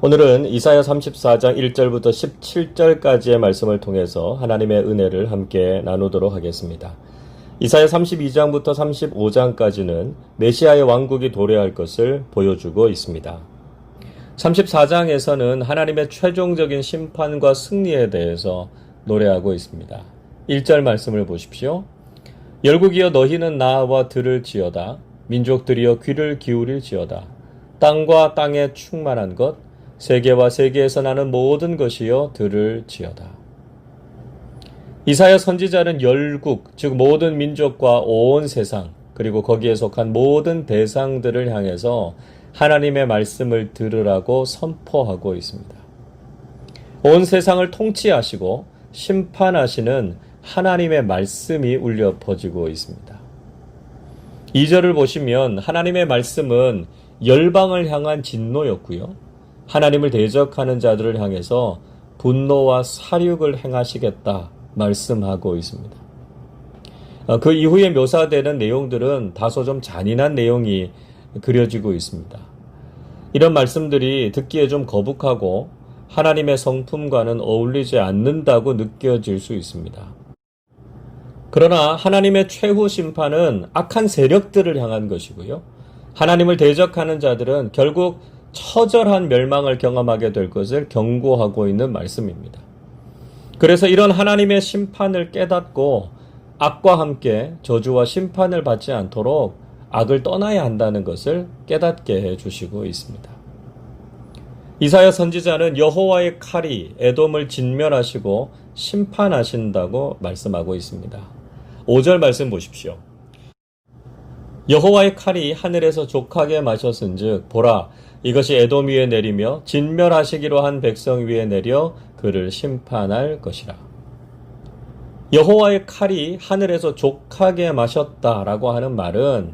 오늘은 이사야 34장 1절부터 17절까지의 말씀을 통해서 하나님의 은혜를 함께 나누도록 하겠습니다. 이사야 32장부터 35장까지는 메시아의 왕국이 도래할 것을 보여주고 있습니다. 34장에서는 하나님의 최종적인 심판과 승리에 대해서 노래하고 있습니다. 1절 말씀을 보십시오. 열국이여 너희는 나와 들을지어다. 민족들이여 귀를 기울일지어다. 땅과 땅에 충만한 것 세계와 세계에서 나는 모든 것이여 들을지어다. 이사야 선지자는 열국, 즉 모든 민족과 온 세상, 그리고 거기에 속한 모든 대상들을 향해서 하나님의 말씀을 들으라고 선포하고 있습니다. 온 세상을 통치하시고 심판하시는 하나님의 말씀이 울려 퍼지고 있습니다. 2절을 보시면 하나님의 말씀은 열방을 향한 진노였고요. 하나님을 대적하는 자들을 향해서 분노와 사륙을 행하시겠다 말씀하고 있습니다. 그 이후에 묘사되는 내용들은 다소 좀 잔인한 내용이 그려지고 있습니다. 이런 말씀들이 듣기에 좀 거북하고 하나님의 성품과는 어울리지 않는다고 느껴질 수 있습니다. 그러나 하나님의 최후 심판은 악한 세력들을 향한 것이고요. 하나님을 대적하는 자들은 결국 처절한 멸망을 경험하게 될 것을 경고하고 있는 말씀입니다. 그래서 이런 하나님의 심판을 깨닫고 악과 함께 저주와 심판을 받지 않도록 악을 떠나야 한다는 것을 깨닫게 해주시고 있습니다. 이사야 선지자는 여호와의 칼이 에돔을 진멸하시고 심판하신다고 말씀하고 있습니다. 5절 말씀 보십시오. 여호와의 칼이 하늘에서 족하게 마셨은즉 보라 이것이 에돔 위에 내리며 진멸하시기로 한 백성 위에 내려 그를 심판할 것이라. 여호와의 칼이 하늘에서 족하게 마셨다라고 하는 말은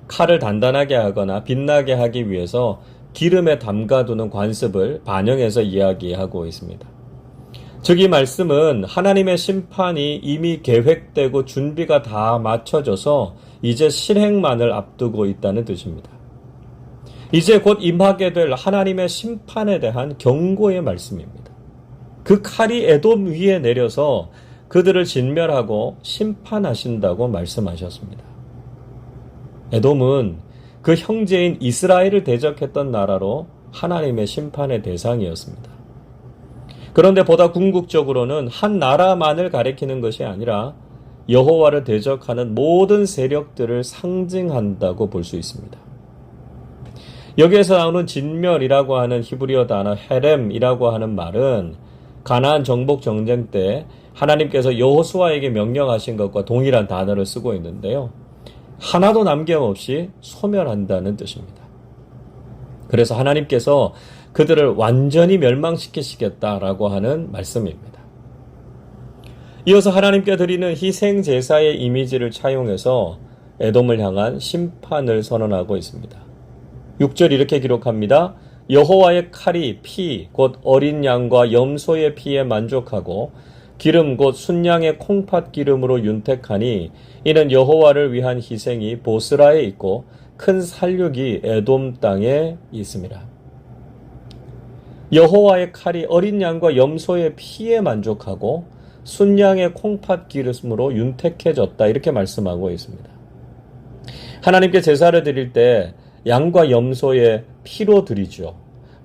칼을 단단하게 하거나 빛나게 하기 위해서 기름에 담가두는 관습을 반영해서 이야기하고 있습니다. 즉 이 말씀은 하나님의 심판이 이미 계획되고 준비가 다 맞춰져서 이제 실행만을 앞두고 있다는 뜻입니다. 이제 곧 임하게 될 하나님의 심판에 대한 경고의 말씀입니다. 그 칼이 에돔 위에 내려서 그들을 진멸하고 심판하신다고 말씀하셨습니다. 에돔은 그 형제인 이스라엘을 대적했던 나라로 하나님의 심판의 대상이었습니다. 그런데 보다 궁극적으로는 한 나라만을 가리키는 것이 아니라 여호와를 대적하는 모든 세력들을 상징한다고 볼 수 있습니다. 여기에서 나오는 진멸이라고 하는 히브리어 단어 헤렘이라고 하는 말은 가나안 정복 전쟁 때 하나님께서 여호수아에게 명령하신 것과 동일한 단어를 쓰고 있는데요. 하나도 남김없이 소멸한다는 뜻입니다. 그래서 하나님께서 그들을 완전히 멸망시키시겠다라고 하는 말씀입니다. 이어서 하나님께 드리는 희생 제사의 이미지를 차용해서 에돔을 향한 심판을 선언하고 있습니다. 6절 이렇게 기록합니다. 여호와의 칼이 피 곧 어린 양과 염소의 피에 만족하고 기름 곧 순양의 콩팥 기름으로 윤택하니 이는 여호와를 위한 희생이 보스라에 있고 큰 살육이 에돔 땅에 있습니다. 여호와의 칼이 어린 양과 염소의 피에 만족하고 순양의 콩팥 기름으로 윤택해졌다 이렇게 말씀하고 있습니다. 하나님께 제사를 드릴 때 양과 염소의 피로 드리죠.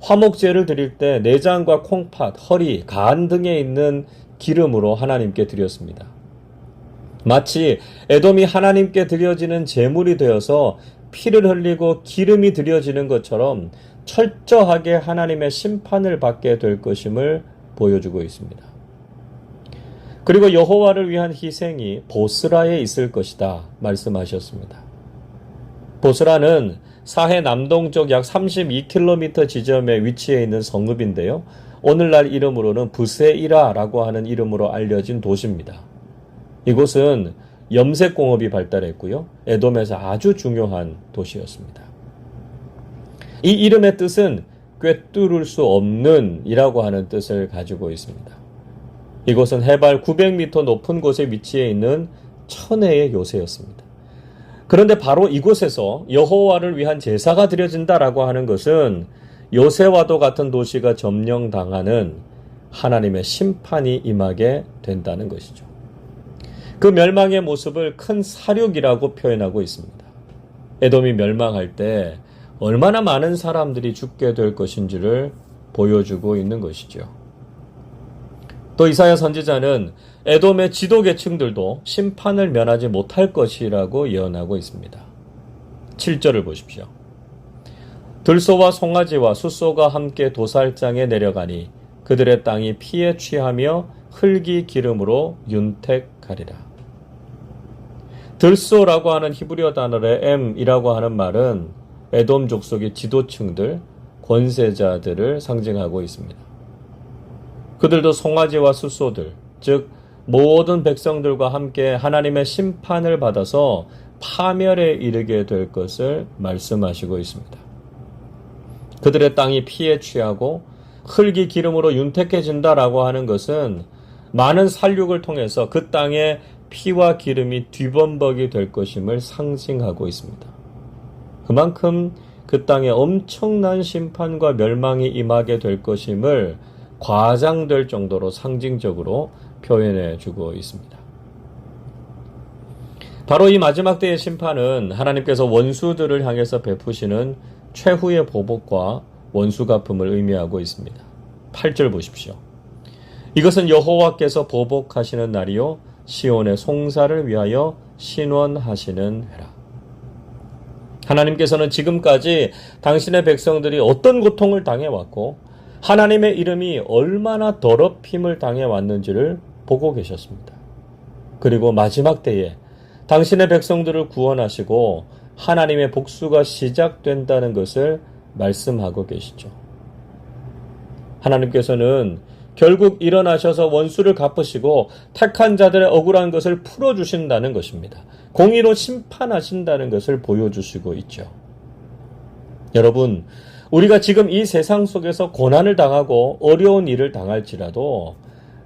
화목제를 드릴 때 내장과 콩팥, 허리, 간 등에 있는 기름으로 하나님께 드렸습니다. 마치 에돔이 하나님께 드려지는 제물이 되어서 피를 흘리고 기름이 드려지는 것처럼 철저하게 하나님의 심판을 받게 될 것임을 보여주고 있습니다. 그리고 여호와를 위한 희생이 보스라에 있을 것이다 말씀하셨습니다. 보스라는 사해 남동쪽 약 32km 지점에 위치해 있는 성읍인데요. 오늘날 이름으로는 부세이라라고 하는 이름으로 알려진 도시입니다. 이곳은 염색공업이 발달했고요. 에돔에서 아주 중요한 도시였습니다. 이 이름의 뜻은 꿰뚫을 수 없는 이라고 하는 뜻을 가지고 있습니다. 이곳은 해발 900m 높은 곳에 위치해 있는 천혜의 요새였습니다. 그런데 바로 이곳에서 여호와를 위한 제사가 드려진다라고 하는 것은 요새와도 같은 도시가 점령당하는 하나님의 심판이 임하게 된다는 것이죠. 그 멸망의 모습을 큰 사륙이라고 표현하고 있습니다. 에돔이 멸망할 때 얼마나 많은 사람들이 죽게 될 것인지를 보여주고 있는 것이죠. 또 이사야 선지자는 에돔의 지도계층들도 심판을 면하지 못할 것이라고 예언하고 있습니다. 7절을 보십시오. 들소와 송아지와 숫소가 함께 도살장에 내려가니 그들의 땅이 피에 취하며 흙이 기름으로 윤택하리라. 들소라고 하는 히브리어 단어의 M이라고 하는 말은 에돔 족속의 지도층들, 권세자들을 상징하고 있습니다. 그들도 송아지와 숫소들, 즉 모든 백성들과 함께 하나님의 심판을 받아서 파멸에 이르게 될 것을 말씀하시고 있습니다. 그들의 땅이 피에 취하고 흙이 기름으로 윤택해진다라고 하는 것은 많은 살육을 통해서 그 땅에 피와 기름이 뒤범벅이 될 것임을 상징하고 있습니다. 그만큼 그 땅에 엄청난 심판과 멸망이 임하게 될 것임을 과장될 정도로 상징적으로 표현해 주고 있습니다. 바로 이 마지막 때의 심판은 하나님께서 원수들을 향해서 베푸시는 최후의 보복과 원수 갚음을 의미하고 있습니다. 8절 보십시오. 이것은 여호와께서 보복하시는 날이요 시온의 송사를 위하여 신원하시는 해라. 하나님께서는 지금까지 당신의 백성들이 어떤 고통을 당해왔고 하나님의 이름이 얼마나 더럽힘을 당해왔는지를 보고 계셨습니다. 그리고 마지막 때에 당신의 백성들을 구원하시고 하나님의 복수가 시작된다는 것을 말씀하고 계시죠. 하나님께서는 결국 일어나셔서 원수를 갚으시고 택한 자들의 억울한 것을 풀어주신다는 것입니다. 공의로 심판하신다는 것을 보여주시고 있죠. 여러분, 우리가 지금 이 세상 속에서 고난을 당하고 어려운 일을 당할지라도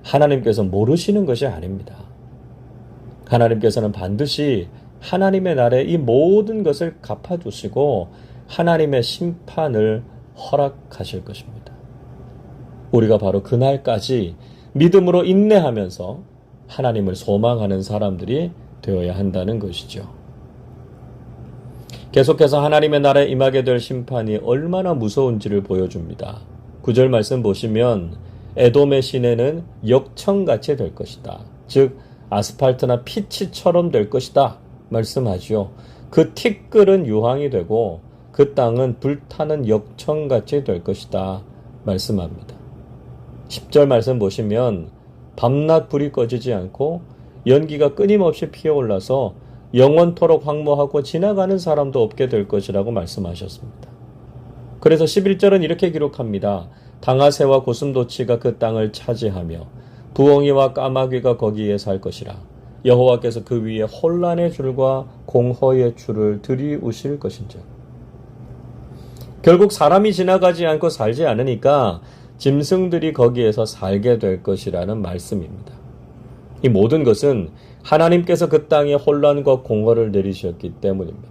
하나님께서 모르시는 것이 아닙니다. 하나님께서는 반드시 하나님의 날에 이 모든 것을 갚아주시고 하나님의 심판을 허락하실 것입니다. 우리가 바로 그날까지 믿음으로 인내하면서 하나님을 소망하는 사람들이 되어야 한다는 것이죠. 계속해서 하나님의 나라에 임하게 될 심판이 얼마나 무서운지를 보여줍니다. 9절 말씀 보시면 에돔의 시내는 역청같이 될 것이다. 즉 아스팔트나 피치처럼 될 것이다 말씀하지요. 그 티끌은 유황이 되고 그 땅은 불타는 역청같이 될 것이다 말씀합니다. 10절 말씀 보시면 밤낮 불이 꺼지지 않고 연기가 끊임없이 피어올라서 영원토록 황무하고 지나가는 사람도 없게 될 것이라고 말씀하셨습니다. 그래서 11절은 이렇게 기록합니다. 당아새와 고슴도치가 그 땅을 차지하며 부엉이와 까마귀가 거기에 살 것이라. 여호와께서 그 위에 혼란의 줄과 공허의 줄을 들이우실 것인즉. 결국 사람이 지나가지 않고 살지 않으니까 짐승들이 거기에서 살게 될 것이라는 말씀입니다. 이 모든 것은 하나님께서 그 땅에 혼란과 공허를 내리셨기 때문입니다.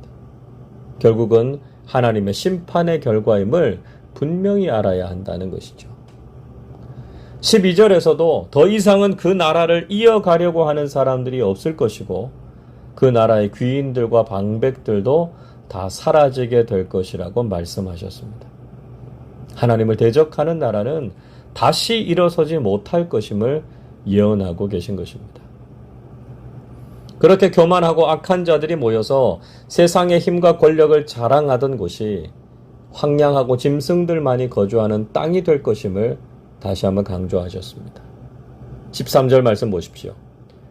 결국은 하나님의 심판의 결과임을 분명히 알아야 한다는 것이죠. 12절에서도 더 이상은 그 나라를 이어가려고 하는 사람들이 없을 것이고 그 나라의 귀인들과 방백들도 다 사라지게 될 것이라고 말씀하셨습니다. 하나님을 대적하는 나라는 다시 일어서지 못할 것임을 예언하고 계신 것입니다. 그렇게 교만하고 악한 자들이 모여서 세상의 힘과 권력을 자랑하던 곳이 황량하고 짐승들만이 거주하는 땅이 될 것임을 다시 한번 강조하셨습니다. 13절 말씀 보십시오.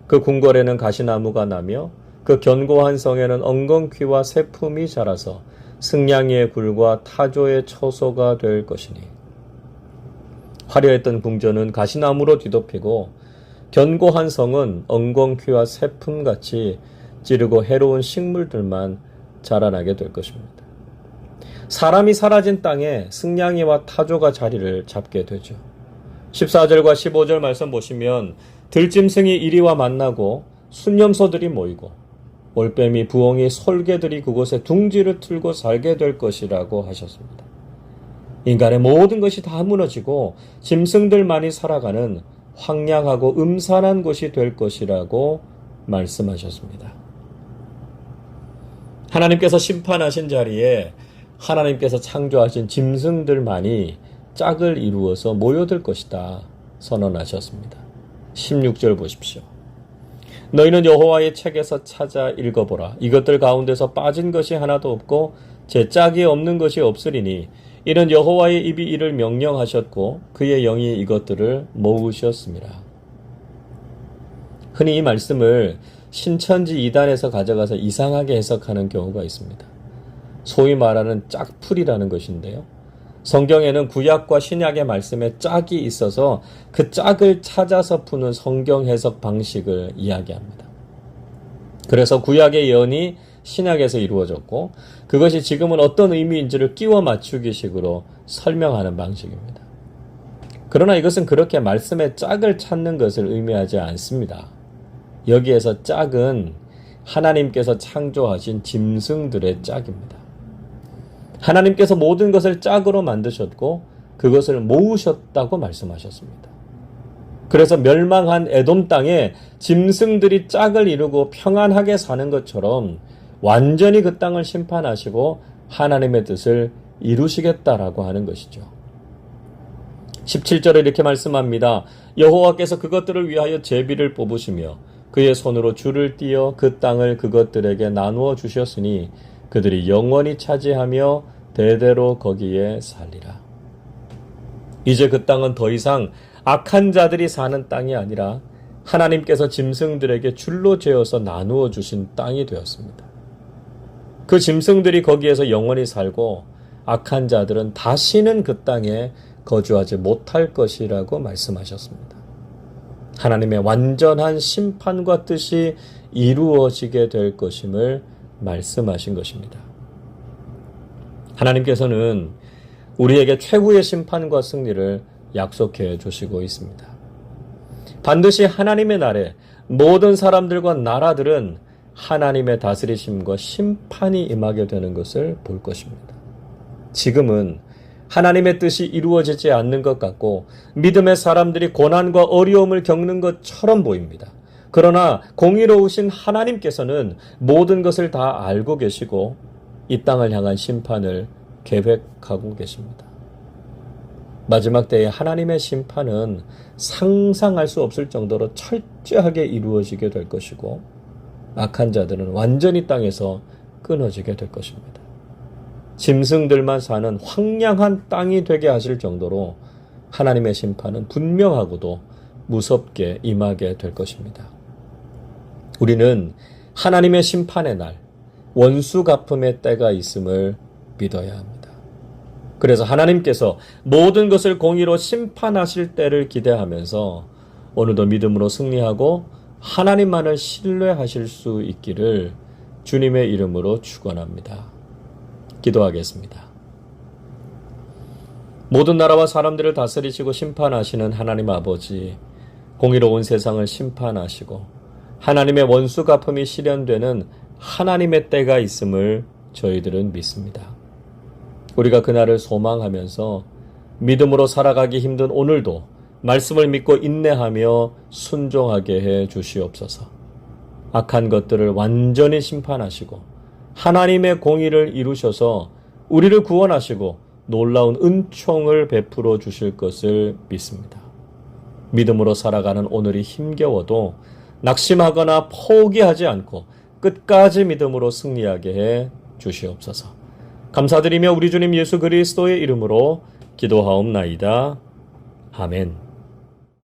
그 궁궐에는 가시나무가 나며 그 견고한 성에는 엉겅퀴와 새품이 자라서 승냥이의 굴과 타조의 처소가 될 것이니. 화려했던 궁전은 가시나무로 뒤덮이고 견고한 성은 엉겅퀴와 새품같이 찌르고 해로운 식물들만 자라나게 될 것입니다. 사람이 사라진 땅에 승냥이와 타조가 자리를 잡게 되죠. 14절과 15절 말씀 보시면 들짐승이 이리와 만나고 순념소들이 모이고 올빼미, 부엉이, 솔개들이 그곳에 둥지를 틀고 살게 될 것이라고 하셨습니다. 인간의 모든 것이 다 무너지고 짐승들만이 살아가는 황량하고 음산한 곳이 될 것이라고 말씀하셨습니다. 하나님께서 심판하신 자리에 하나님께서 창조하신 짐승들만이 짝을 이루어서 모여들 것이다 선언하셨습니다. 16절 보십시오. 너희는 여호와의 책에서 찾아 읽어보라. 이것들 가운데서 빠진 것이 하나도 없고 제 짝이 없는 것이 없으리니 이는 여호와의 입이 이를 명령하셨고 그의 영이 이것들을 모으셨습니다. 흔히 이 말씀을 신천지 이단에서 가져가서 이상하게 해석하는 경우가 있습니다. 소위 말하는 짝풀이라는 것인데요. 성경에는 구약과 신약의 말씀에 짝이 있어서 그 짝을 찾아서 푸는 성경 해석 방식을 이야기합니다. 그래서 구약의 예언이 신약에서 이루어졌고 그것이 지금은 어떤 의미인지를 끼워 맞추기 식으로 설명하는 방식입니다. 그러나 이것은 그렇게 말씀의 짝을 찾는 것을 의미하지 않습니다. 여기에서 짝은 하나님께서 창조하신 짐승들의 짝입니다. 하나님께서 모든 것을 짝으로 만드셨고 그것을 모으셨다고 말씀하셨습니다. 그래서 멸망한 에돔 땅에 짐승들이 짝을 이루고 평안하게 사는 것처럼 완전히 그 땅을 심판하시고 하나님의 뜻을 이루시겠다라고 하는 것이죠. 17절에 이렇게 말씀합니다. 여호와께서 그것들을 위하여 제비를 뽑으시며 그의 손으로 줄을 띄어 그 땅을 그것들에게 나누어 주셨으니 그들이 영원히 차지하며 대대로 거기에 살리라. 이제 그 땅은 더 이상 악한 자들이 사는 땅이 아니라 하나님께서 짐승들에게 줄로 재어서 나누어 주신 땅이 되었습니다. 그 짐승들이 거기에서 영원히 살고 악한 자들은 다시는 그 땅에 거주하지 못할 것이라고 말씀하셨습니다. 하나님의 완전한 심판과 뜻이 이루어지게 될 것임을 말씀하신 것입니다. 하나님께서는 우리에게 최후의 심판과 승리를 약속해 주시고 있습니다. 반드시 하나님의 날에 모든 사람들과 나라들은 하나님의 다스리심과 심판이 임하게 되는 것을 볼 것입니다. 지금은 하나님의 뜻이 이루어지지 않는 것 같고 믿음의 사람들이 고난과 어려움을 겪는 것처럼 보입니다. 그러나 공의로우신 하나님께서는 모든 것을 다 알고 계시고 이 땅을 향한 심판을 계획하고 계십니다. 마지막 때에 하나님의 심판은 상상할 수 없을 정도로 철저하게 이루어지게 될 것이고 악한 자들은 완전히 땅에서 끊어지게 될 것입니다. 짐승들만 사는 황량한 땅이 되게 하실 정도로 하나님의 심판은 분명하고도 무섭게 임하게 될 것입니다. 우리는 하나님의 심판의 날, 원수 갚음의 때가 있음을 믿어야 합니다. 그래서 하나님께서 모든 것을 공의로 심판하실 때를 기대하면서 오늘도 믿음으로 승리하고 하나님만을 신뢰하실 수 있기를 주님의 이름으로 축원합니다. 기도하겠습니다. 모든 나라와 사람들을 다스리시고 심판하시는 하나님 아버지, 공의로운 세상을 심판하시고 하나님의 원수 갚음이 실현되는 하나님의 때가 있음을 저희들은 믿습니다. 우리가 그날을 소망하면서 믿음으로 살아가기 힘든 오늘도 말씀을 믿고 인내하며 순종하게 해 주시옵소서. 악한 것들을 완전히 심판하시고 하나님의 공의를 이루셔서 우리를 구원하시고 놀라운 은총을 베풀어 주실 것을 믿습니다. 믿음으로 살아가는 오늘이 힘겨워도 낙심하거나 포기하지 않고 끝까지 믿음으로 승리하게 해 주시옵소서. 감사드리며 우리 주님 예수 그리스도의 이름으로 기도하옵나이다. 아멘.